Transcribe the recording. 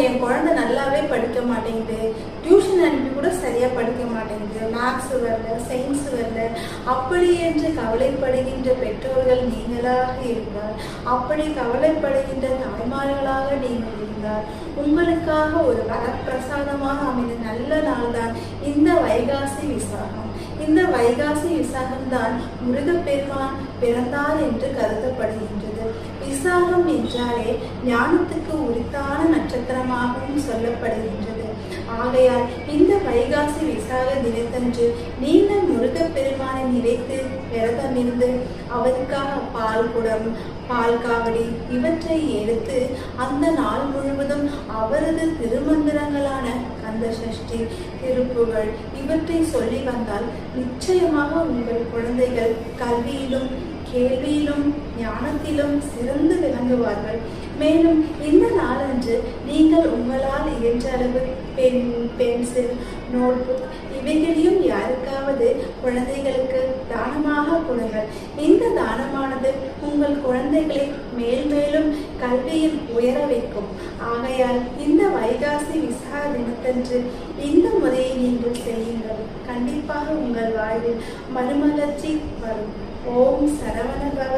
என் குழந்தை நல்லாவே படிக்க மாட்டேங்குது, டியூஷன் அனுப்பி கூட சரியா படிக்க மாட்டேங்குது, மேக்ஸ் வரல, சயின்ஸ் வரல, அப்படி என்று கவலைப்படுகின்ற பெற்றோர்கள் நீங்களாக இருந்தால், அப்படி கவலைப்படுகின்ற தாய்மார்களாக நீங்கள் இருந்தால், உங்களுக்காக ஒரு வரப்பிரசாதமாக அமைந்த நல்ல நாள் தான் இந்த வைகாசி விசாகம். இந்த வைகாசி விசாகம் தான் முருகப்பெருமான் பிறந்தார் என்று கருதப்படுகின்றது. விசாகம் என்றாலே ஞானத்துக்கு உரித்தான நட்சத்திரமாகவும் சொல்லப்படுகின்றது. ஆகையால் இந்த வைகாசி விசாக தினத்தன்று நீங்கள் முருகப்பெருமானை நினைத்து விரதமிருந்து அவருக்காக பால் குடம், பால் காவடி இவற்றை எடுத்து அந்த நாள் முழுவதும் அவரது திருமந்திரங்களான கந்த சஷ்டி, திருப்புகழ் இவற்றை சொல்லி வந்தால் நிச்சயமாக உங்கள் குழந்தைகள் கல்வியிலும் கேள்வியிலும் ஞானத்திலும் சிறந்து விளங்குவார்கள். மேலும் இந்த நாளன்று நீங்கள் உங்களால் இயன்ற அளவு பென், பென்சில், நோட்புக் இவைகளையும் யாருக்காவது குழந்தைகளுக்கு தானமாக கொடுங்கள். இந்த தானமானது உங்கள் குழந்தைகளை மேல்மேலும் கல்வியில் உயர வைக்கும். ஆகையால் இந்த வைகாசி விசாக தினத்தன்று இந்த முறையை நீங்கள் செய்யுங்கள். கண்டிப்பாக உங்கள் வாழ்வில் மறுமலர்ச்சி வரும். ஓம் சரவண பவ.